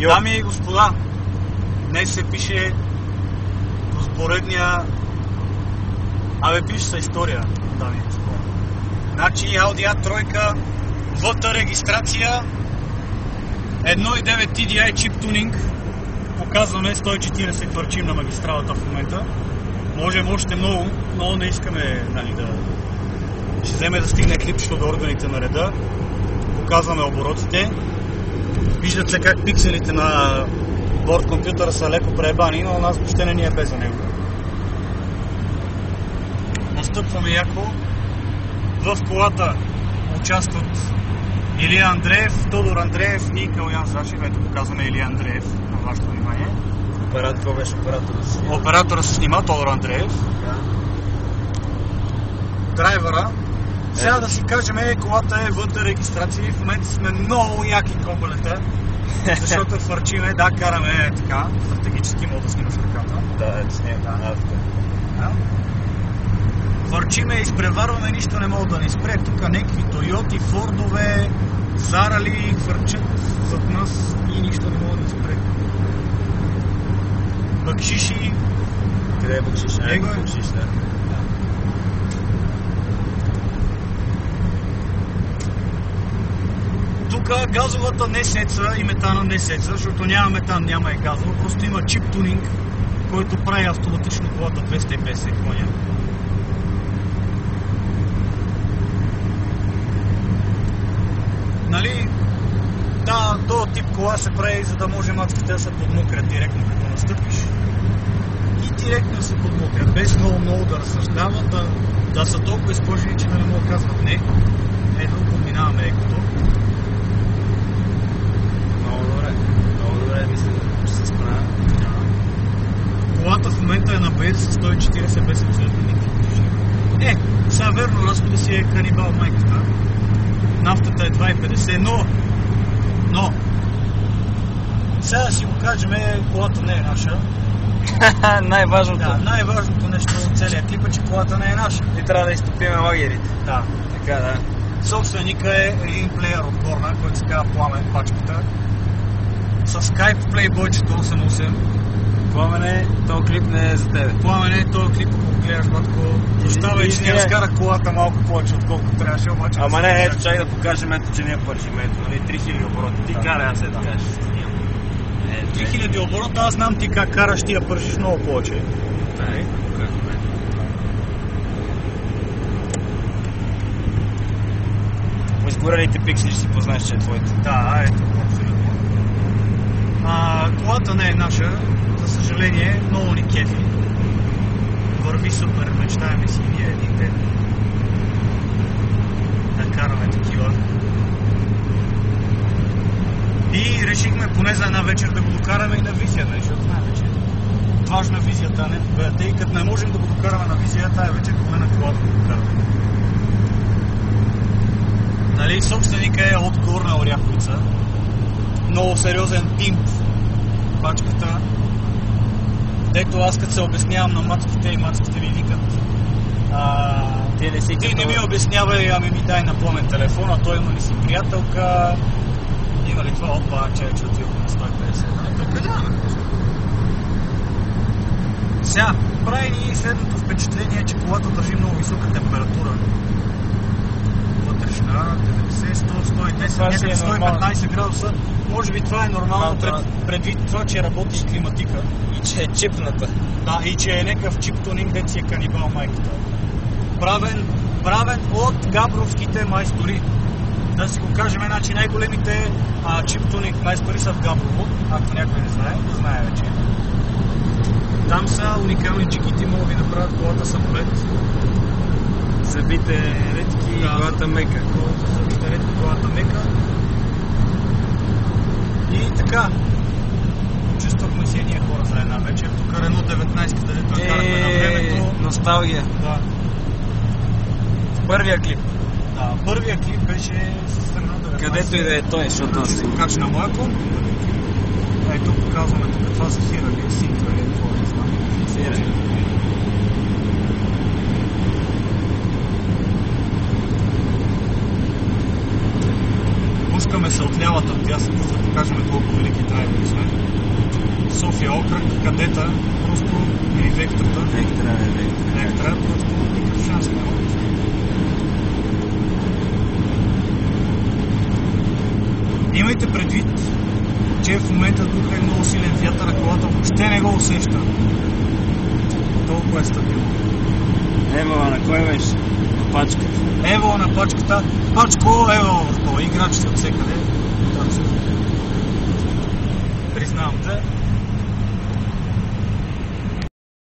Дами и господа, днес се пише поредния... пише се история, дами и господа. Значи Audi A3, вътре регистрация, 1.9 TDI чип тунинг, показваме 140 хвърчим на магистралата в момента. Можем още много, но не искаме да... Ще вземе да стигне клипчето до органите на реда. Показваме оборотите. Виждат се как пикселите на борд компютъра са леко преебани, но нас въобще не ни е без за него. Настъпваме яко. В колата участват Илия Андреев, Тодор Андреев и Калян Зашев. Ето показваме Илия Андреев на вашето внимание. Това беше оператора се снима. Оператора се снима, Тодор Андреев. Да. Драйвера. Сега да си кажем, колата е вътре регистрация и в момента сме много яки кобелета, защото фърчиме, да, караме така, стратегически мога да снимаш ръката. Да, ето снимам авто. Фърчиме, изпреварваме, нищо не мога да ни спре. Тук някакви Тойоти, Фордове, Зарали хвърчат зад нас и нищо не мога да ни спре. Бакшиши. Къде е бакшиш? Него е. Бакшиш, да. Тук газовата не сеца и метана не сеца, защото няма метан, няма и газова, просто има чип тунинг, който прави автоматично колата 250 коня. Нали, да, този тип кола се прави, за да може мацките да се подмокрят директно като настъпиш. И директно се подмокрят, без много да разсъждават, да са толкова изпължени, че да не могат да казват не. Ето, подминаваме екото. Много добре, мисля, че се справя. Колата в момента е на БС с 140 без абсолютно никакви движения. Сега верно, разхода си е канибал майката. Нафтата е 2,50, но сега да си го кажем, колата не е наша. Най-важното. Да, най-важното нещо от целия клип е, че колата не е наша. И трябва да изтопиме лагерите. Да. Така, да. Собственика е един плеер от Горна, който се казва Пламен, пачката. С Skype Playboy 88. Пламене, този клип не е за тебе. Пламене, този клип, ако гледаш, батко, оставай, че ни разкара колата малко повече, отколкото трябваше, обаче... Ама не, ето, чай да покажем, ето, че ние пържим, ето, нали, 3000 оборота. Ти кара, аз да кажеш. 3000 оборота, аз знам ти как караш, ти я пържиш много повече. Дай, покажем. Изгорените пиксели ще си познаеш, че е твоите. Да, ето, абсолютно. Колата не е наша, за съжаление, много ни кефи. Върви супер, мечтаеме си ние един ден да караме такива. И решихме поне за една вечер да го докараме и на визия, защото знаем, че важна визията, не? Тъй като не можем да го докараме на визия, тая вечер поне на колата да го докараме. Нали, собственика е от Горна Оряховица. Много сериозен пимп пачката. Дето аз като се обяснявам на мацките и мацките ми викат ти не ми обяснявай, ами ми дай на Пламен телефон, а той има ли си приятелка, има ли това опа, че отиваме на 150. Предаваме просто. Сега, прави ни следното впечатление, че колата държи много висока температура. Вътрешна, 90, 100, 110, някъде 115 градуса. Може би това е нормално предвид това, че работи с климатика. И че е чипната. Да, и че е някакъв чип тунинг, дет си е канибал майката. Правен от габровските майстори. Да си го кажем, значи най-големите чип тунинг майстори са в Габрово. Ако някой не знае, да знае вече. Там са уникални джигити, могат ви направят колата самолет. Забите редки и колата мека. Забите редки, колата мека. И така, чувствахме си едния хора за една вечер. Тук Рено 19, където я карахме на времето. Носталгия. Да. Първия клип. Да, първия клип беше с Рено 19. Където и да е той, защото аз си го качи на моя кон. Ето показваме тук, това са Хирали, Синтра или какво не знам. Хирали. Пускаме се от лявата дясно, за да покажем колко велики драйвери сме. София окръг, кадета, просто или вектората. Вектора, просто никакъв шанс няма. Имайте предвид, че в момента духа е много силен вятър, а колата въобще не го усеща. Толкова е стабилно. Ева, на кой беше? На пачката. Ево на пачката. Пачко, ево, играчите от всекъде. Признавам те.